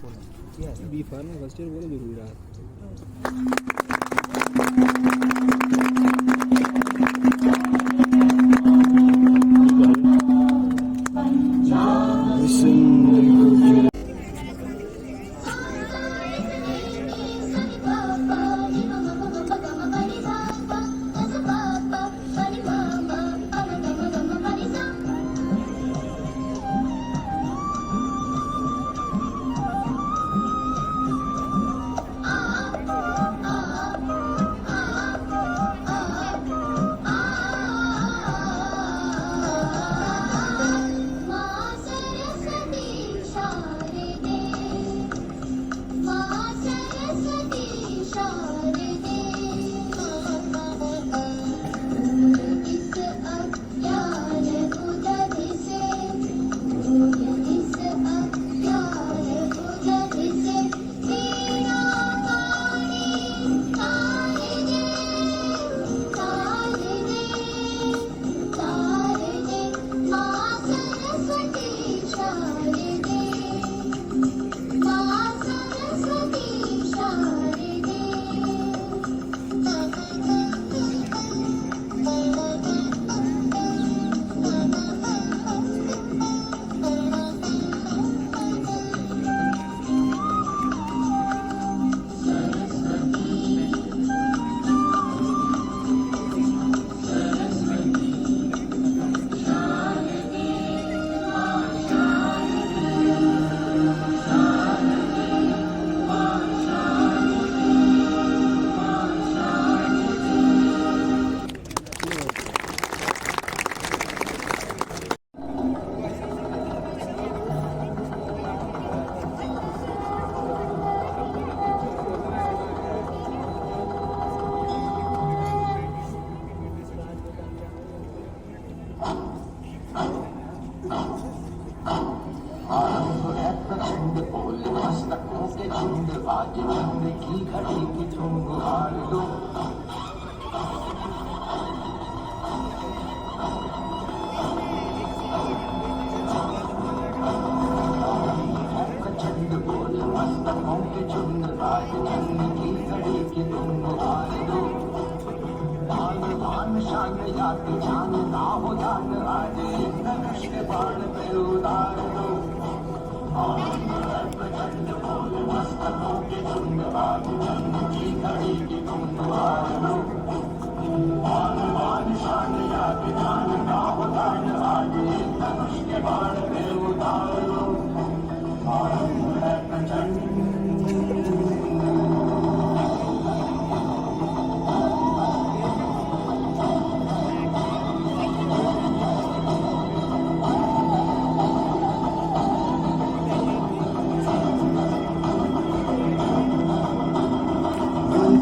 B farm में first year बोले जरूरी रहा।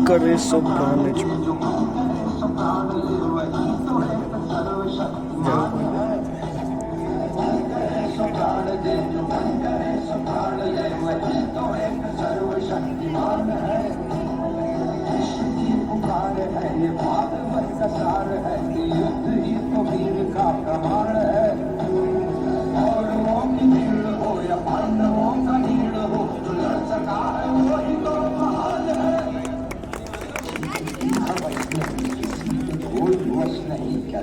करे सोप्रान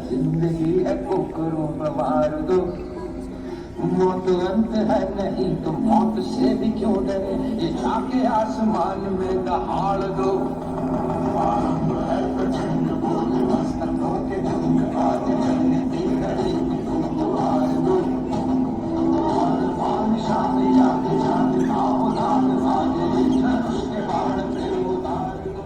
जिंदगी है कुकरों में मार दो, मौत अंत है नहीं तो मौत से भी क्यों डरे, ये जाके आसमान में दहाड़ दो। है प्रचंड बोल मस्तकों के झुंड, आज चलने की घड़ी तुम हार दो। और शान याद जान आओ दान आगे धनुष के बाण पे उतार दो।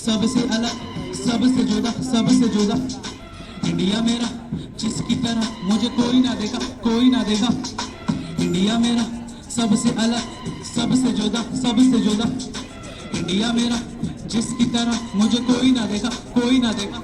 सबसे अलग, सबसे जुदा, सबसे जुदा। इंडिया मेरा जिसकी तरह मुझे कोई ना देखा, कोई ना देखा। इंडिया मेरा सबसे अलग, सबसे जुदा, सबसे जुदा। इंडिया मेरा जिसकी तरह मुझे कोई ना देखा, कोई ना देखा।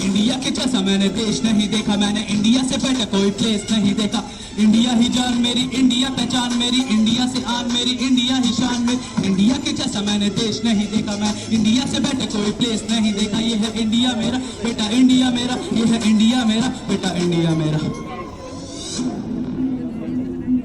इंडिया के जैसा मैंने देश नहीं देखा, मैंने इंडिया से बेटर कोई प्लेस नहीं देखा। इंडिया ही जान मेरी, इंडिया पहचान मेरी, इंडिया से आन मेरी, इंडिया ही शान मेरी। इंडिया के जैसा मैंने देश नहीं देखा, मैं इंडिया से बेटर कोई प्लेस नहीं देखा। ये है इंडिया मेरा बेटा, इंडिया मेरा, ये है इंडिया मेरा बेटा, इंडिया मेरा।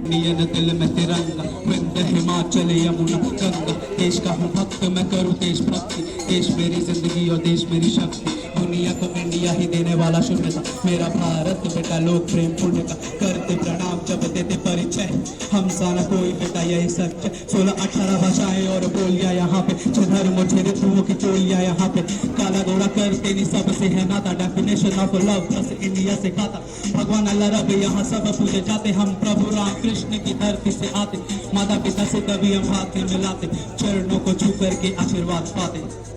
इंडियन दिल में तिरंगा, विंद हिमाचल यमुना गंगा। देश का हूँ भक्त, मैं करूँ देशभक्ति। देश मेरी जिंदगी और देश मेरी शक्ति। दुनिया को इंडिया ही देने वाला शून्य था मेरा भारत बेटा। लोग प्रेम पुण्य का करते प्रणाम जब देते परिचय। हम साना कोई बेटा यही सच है। 16-18 भाषाएं और बोलियां यहाँ पे, जो धर्म मुझे ऋतुओं की चोलियां यहाँ पे। काला गोरा करते नहीं सबसे है नाता, डेफिनेशन ऑफ लव बस इंडिया से खाता। भगवान अल्लाह रब यहाँ सब पूजे जाते, हम प्रभु राम कृष्ण की धरती से आते। माता पिता से कभी हम हाथ नहीं मिलाते, चरणों को छू करके आशीर्वाद पाते।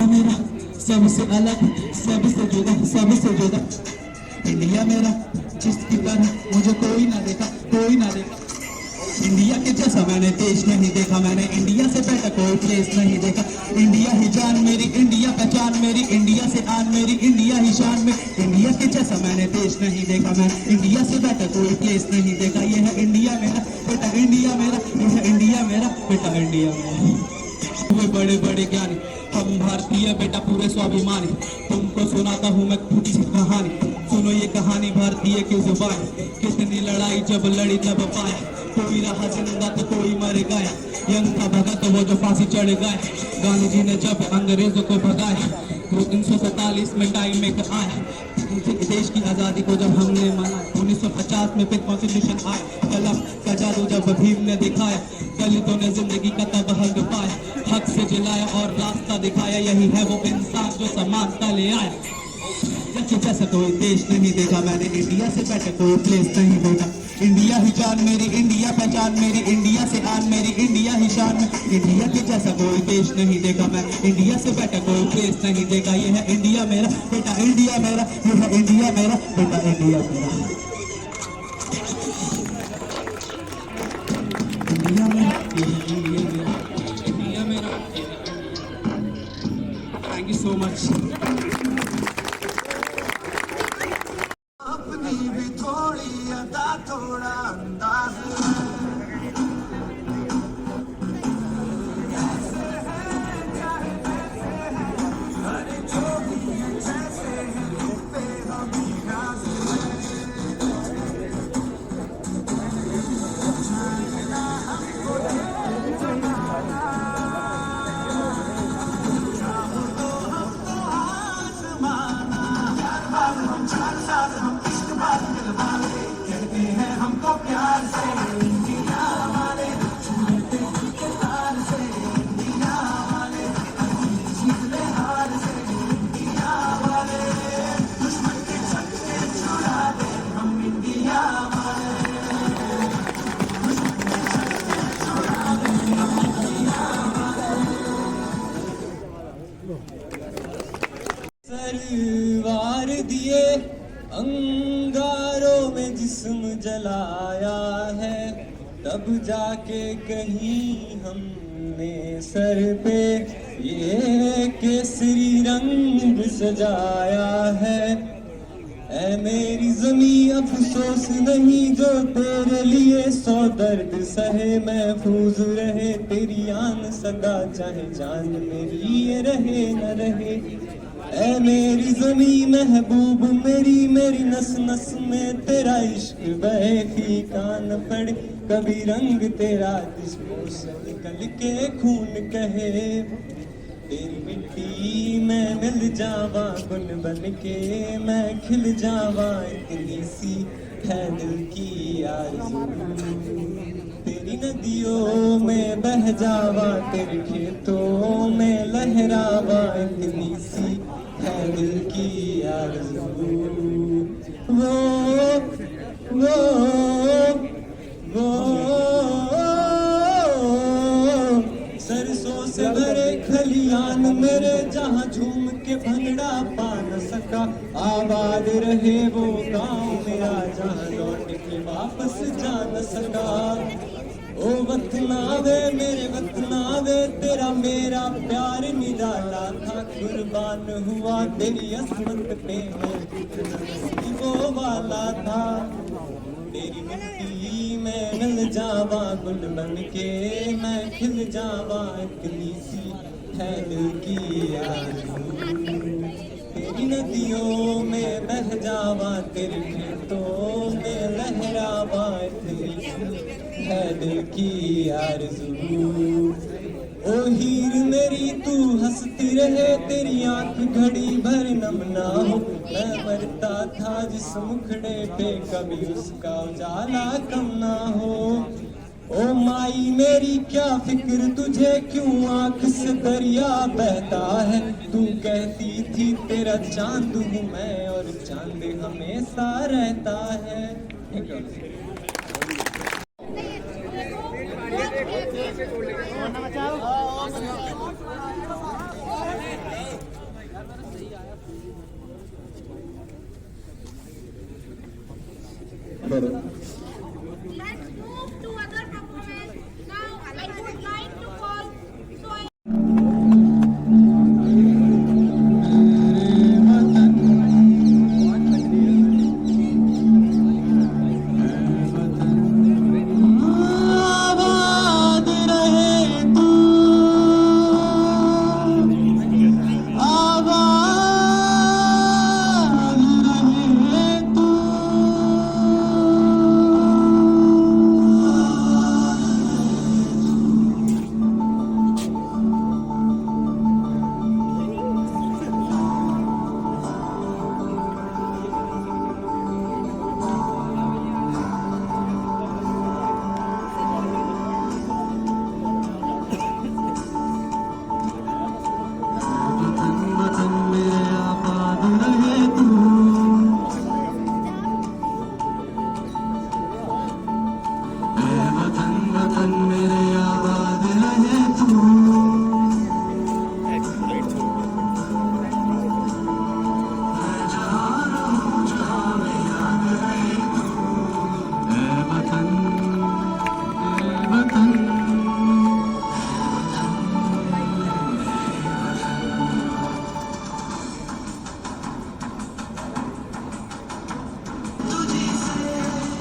मेरा सबसे अलग, सबसे जुदा, सबसे जुदा। इंडिया मेरा जिसकी तरह मुझे कोई ना देखा, कोई ना देखा। इंडिया के जैसा मैंने देश नहीं देखा, मैंने इंडिया से बेटर कोई प्लेस नहीं देखा। इंडिया ही जान मेरी, इंडिया पहचान मेरी, इंडिया से आन मेरी, इंडिया ही शान में। इंडिया के जैसा मैंने देश नहीं देखा, मैं इंडिया से बेटर कोई प्लेस नहीं देखा। ये है इंडिया मेरा बेटा, इंडिया मेरा, ये है इंडिया मेरा बेटा, इंडिया मेरा। वे बड़े बड़े ज्ञानी, हम भारतीय बेटा पूरे स्वाभिमानी। तुमको सुनाता हूँ मैं कुछ कहानी, सुनो ये कहानी भारतीय की जुबान। कितनी लड़ाई जब लड़ी तब पाया, कोई रहा जिंदा तो कोई मर गया। यंग था भगत वो जो फांसी चढ़ गया, गांधी जी ने जब अंग्रेजों को भगाया। 1947 में टाइम एक आया, देश की आज़ादी को जब हमने मनाया। 1950 में फिर कॉन्स्टिट्यूशन आया, कलम का जादू जब भीम ने दिखाया। दलितों ने जिंदगी का तब हक पाया, हक से जिलाया और रास्ता दिखाया। यही है वो इंसान जो समानता ले आया। जैसा कोई देश नहीं देखा, मैंने इंडिया से बेटर कोई प्लेस नहीं देखा। इंडिया ही जान मेरी, इंडिया पहचान मेरी, इंडिया से आन मेरी, इंडिया ही शान में। इंडिया के जैसा कोई देश नहीं देखा, मैं इंडिया से बेटर कोई प्लेस नहीं देखा। ये है इंडिया मेरा बेटा, इंडिया मेरा, ये है इंडिया मेरा बेटा, इंडिया मेरा। इंडिया मेरा, इंडिया मेरा। Thank you so much. भी थोड़ी अदा थोड़ा अंदाज हमको प्यार से इंडिया वाले हार से इंडिया वाले जीतने हार से इंडिया वाले दुश्मन के छक्के छुड़ा दे हम इंडिया वाले दुश्मन के छक्के छुड़ा दे हम इंडिया वाले। सरवार दिए अंगारों में जिस्म जलाया है, तब जाके कहीं हमने सर पे ये केसरी रंग सजाया है। ऐ मेरी ज़मीं अफसोस नहीं जो तेरे लिए 100 दर्द सहे। महफूज रहे तेरी आन सदा, चाहे जान मेरी ये रहे न रहे। ऐ मेरी ज़मीं महबूब मेरी, मेरी नस नस में तेरा इश्क बहे। फीका न पड़े कभी रंग तेरा, जिसको से निकल के खून कहे। तेरी मिट्टी में मिल जावा गुन बन के, मैं खिल जावा इतनी सी है दिल की आरज़ू। तेरी नदियों में बह जावा, तेरे खेतों में लहरावा इतनी सी है दिल की आरज़ू। वो सरसों से भरे खलियान मेरे, जहाँ झूम के भंगड़ा पा न सका। आबाद रहे वो गांव मेरा, जहाँ लौट के वापस जा न सका। ओ वतना वे मेरे वतना वे, तेरा मेरा प्यार निराला था। कुर्बान हुआ तेरी असमत पे मैं, वो वाला था। तेरी मिट्टी में मिल जावा गुल बन के, मैं खिल जावा इतनी सी है दिल की आरज़ू। तेरी नदियों में बह जावा, तेरे खेतों में लहरावा इतनी सी है दिल की आरज़ू। ओ हीर मेरी तू हंसती रहे, तेरी आंख घड़ी भर नम ना हो। मैं मरता था जिस मुखड़े पे, कभी उसका उजाला कम ना हो। ओ माई मेरी क्या फिक्र तुझे, क्यों आंख से दरिया बहता है। तू कहती थी तेरा चांद हूँ मैं, और चांद हमेशा रहता है। Let's move to other performance. Now I would like to call Soy. आबाद रहे तू, आबाद रहे तू। वतन मेरे आबाद रहे तू, वतन मेरे आबाद रहे तू। वतन वतन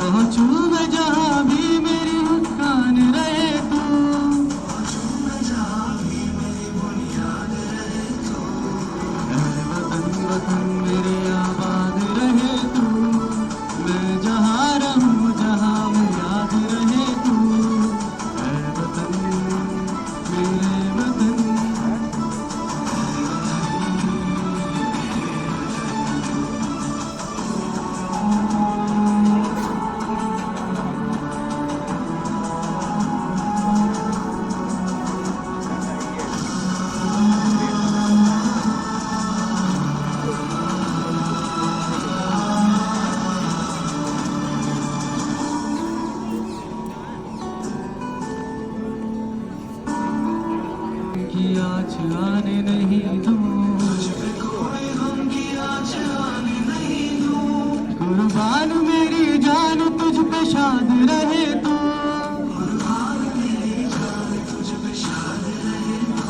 पहुँचूं मैं जहाँ भी मेरी मुस्कान रहे तू। वतन वतन मेरे आबाद रहे तू, मैं जहाँ रहूँ जहाँ मैं याद रहे तू। वतन मेरे वतन। की आँच आने नहीं दूँ, कोई गम की आँच आने नहीं दूँ। कुर्बान मेरी जान तुझ पे शाद रहे तू, कुर्बान मेरी जान तुझ पे शाद रहे तू।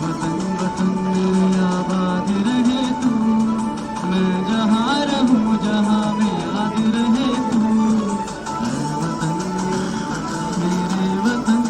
वतन वतन मेरे आबाद रहे तू, मैं जहाँ रहूँ जहाँ मैं याद रहे तू। वतन मेरे वतन।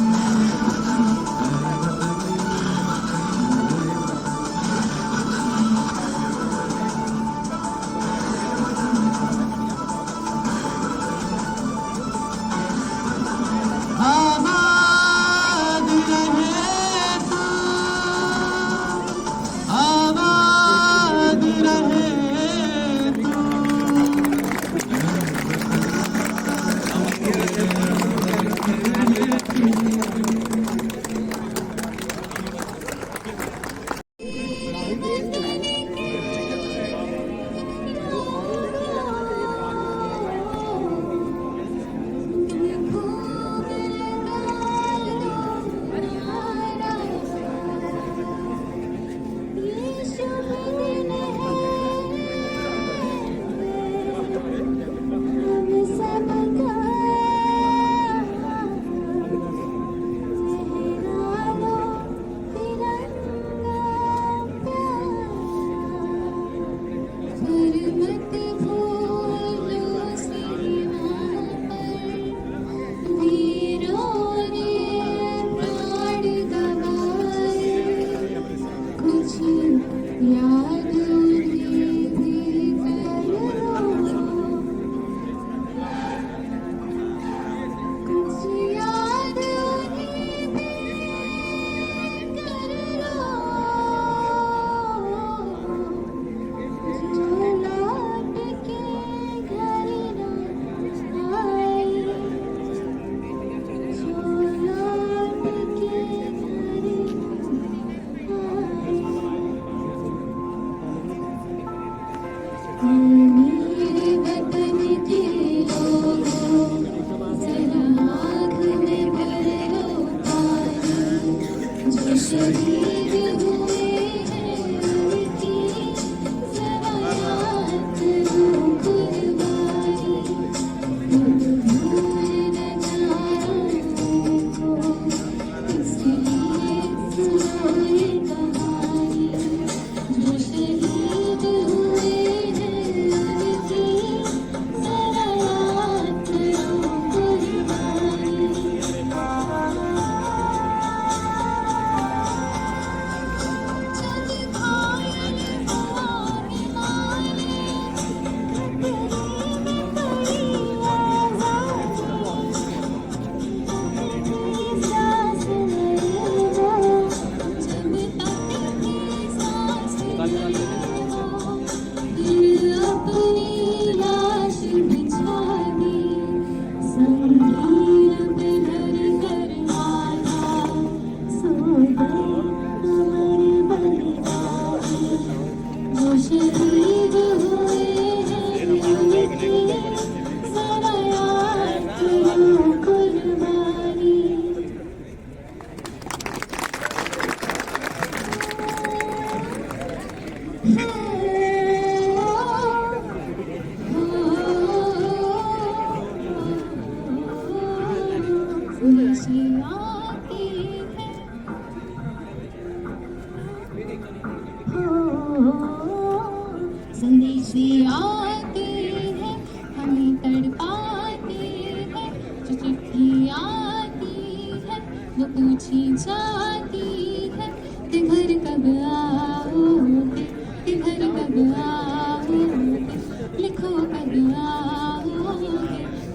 शहीद हुए हैं उनकी जरा याद करो कुर्बानी भूल न जाओ इसलिए सुनो ये कहानी जो शहीद हुए हैं उनकी जरा याद करो कुर्बानी चंद घायल आने वाले तेरे में पड़ी आज़ादी सांस लेना जब तक की सांस लेना दिल अपनी लाश बिछा दी संगीन पे धर कर आया सो गए हमारे बलिदानी वो शहीद हुए हैं उनकी जरा याद करो कुर्बानी खुशी आती है संदेश आती है हमें तड़पाती है जो चिट्ठी आती है वो पूछी जाती है कि घर कब आओगे कि घर कब आओगे लिखो कब आओगे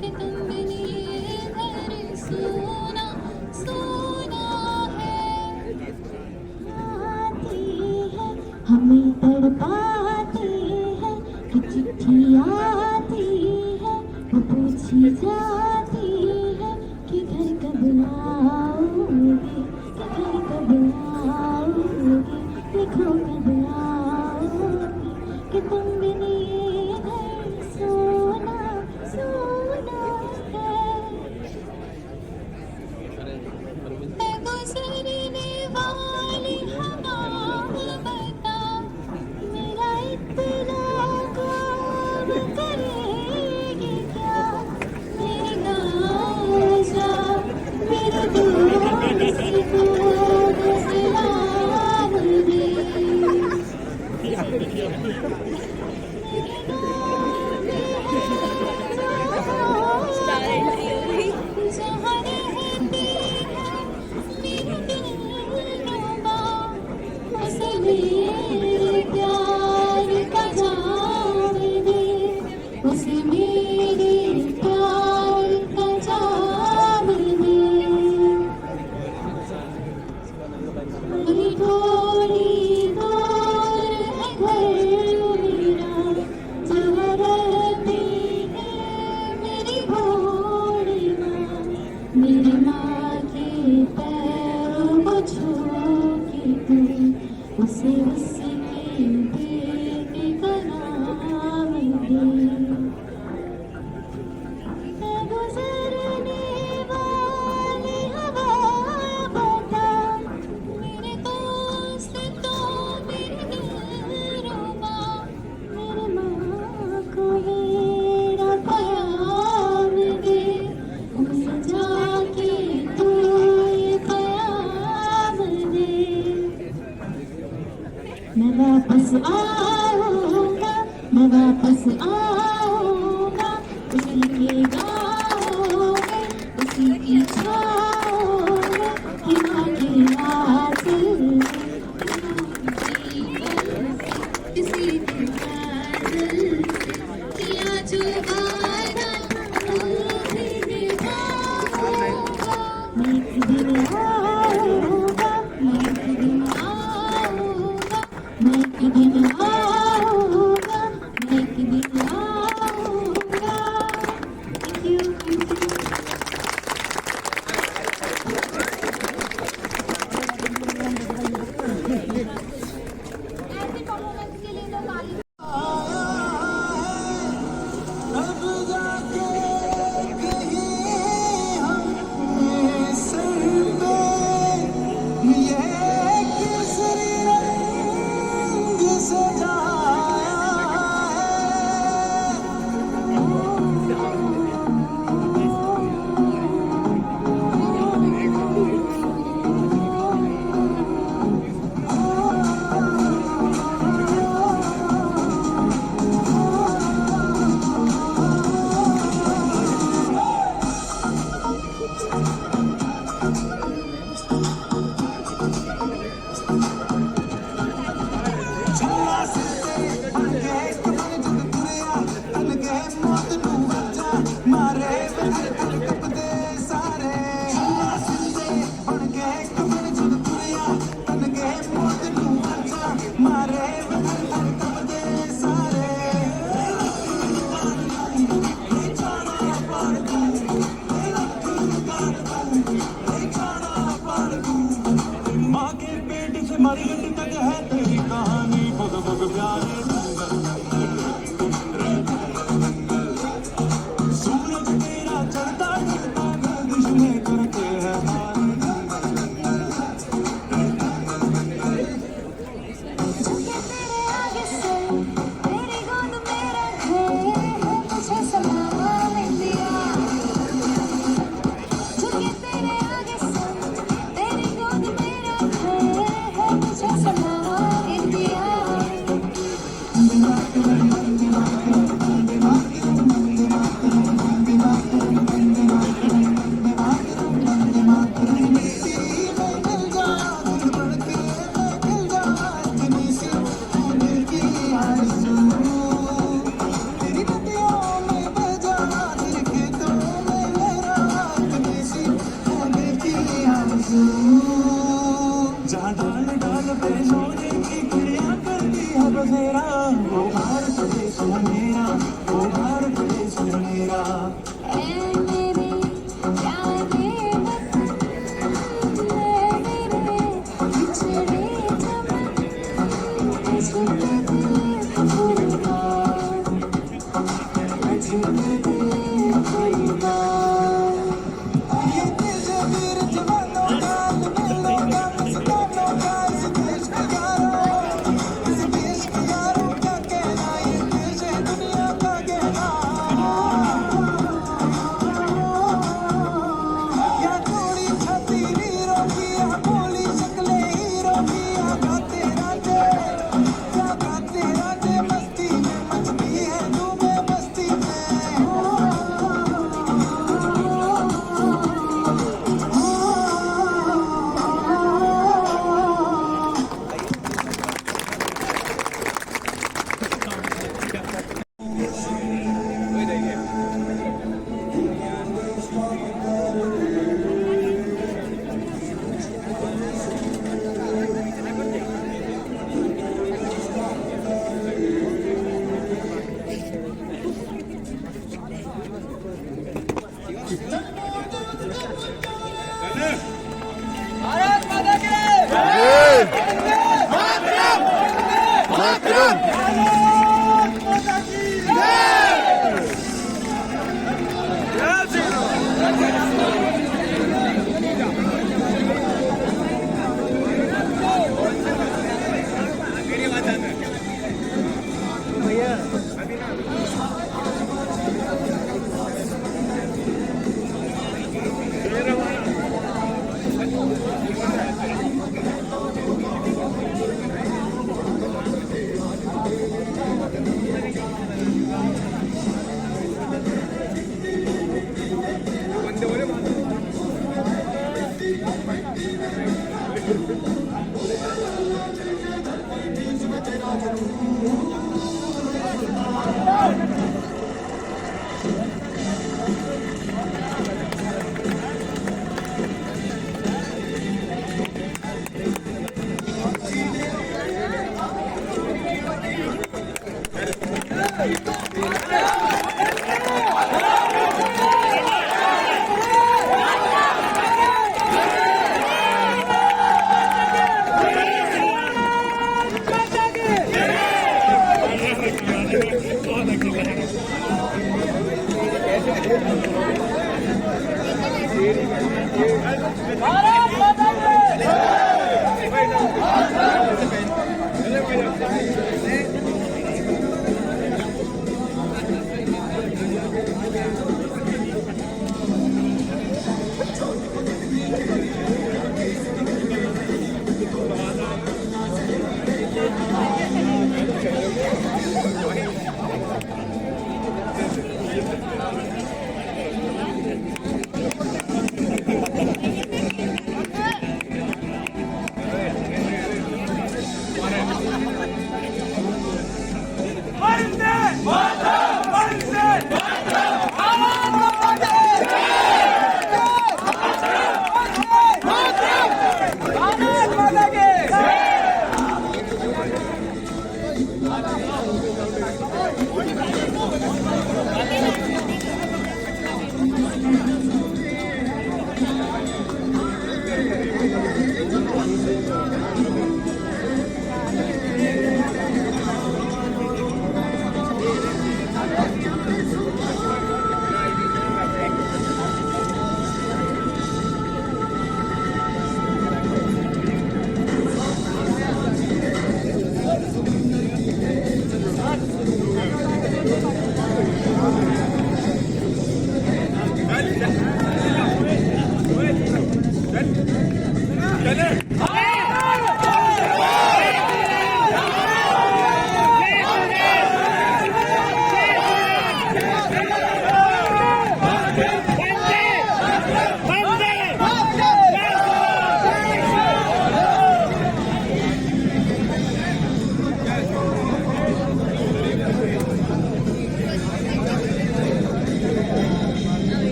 कि तुमने ये घर सोना सोना है आती है हमें तड़पाती है कि चिट्ठी आती है वो पूछी जाती है कि घर कब आओगे कि घर कब आओगे लिखो कब आओगे कि तुम बिन ये घर सोना सोना है गुजरने वाली हवा बता मेरा इतना गौर करेगी क्या मेरे गाँव जा मेरे दोस्त को सलाम दे जहाँ रहती है मेरा दिलरुबा उसे मेरे प्यार का जाम दे उसे मेरे प्यार का जाम दे वही थोड़ी दूर है घर मेरा जहाँ रहती है मेरी भोली माँ मेरी माँ के पैरों को छू के तू उसे उसके बेटे का नाम दे गुजरने वाली हवा बता मेरे दोस्त तो मेरे दिलरुबा मेरे माँ को मेरा प्यार दे उसे जाके तू ये प्यार दे मैं वापस आऊँगा मैं वापस आऊँगा उसी के गाँव में उसी की छाँव में हिमा के आंचल किसी के बादल किया जो वादा वो भी निभाऊंगा मैं एक दिन आऊँगा मैं एक दिन आऊँगा मैं एक दिन आऊँगा मैं एक दिन आऊँगा Thank you. ऐसी परफॉर्मेंस के लिए तो ताली अब जाके कहीं हम सर पे ये मरगट तक है तेरी कहानी बग बग प्यारे सूरज तेरा चढ़ता गिरता गर्दिश में करते हैं झुके तेरे आगे से तेरी गोद मेरा घर है मुझे सलामा इंडिया झुके तेरे आगे से तेरी गोद मेरा घर है मुझे सलामा इंडिया जहाँ डाल डाल पे सोने की चिड़िया करती है बसेरा वो भारत देश है मेरा वो भारत देश है मेरा ऐ मेरे प्यारे वतन मेरे बिछड़े चमन झुके दिल कोई बात झुके दिल कोई बात ये तुझे वीर जवानों का मिलो का मुस्कानों का इस देश के यारों क्या कहना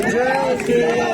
जय श्री राम।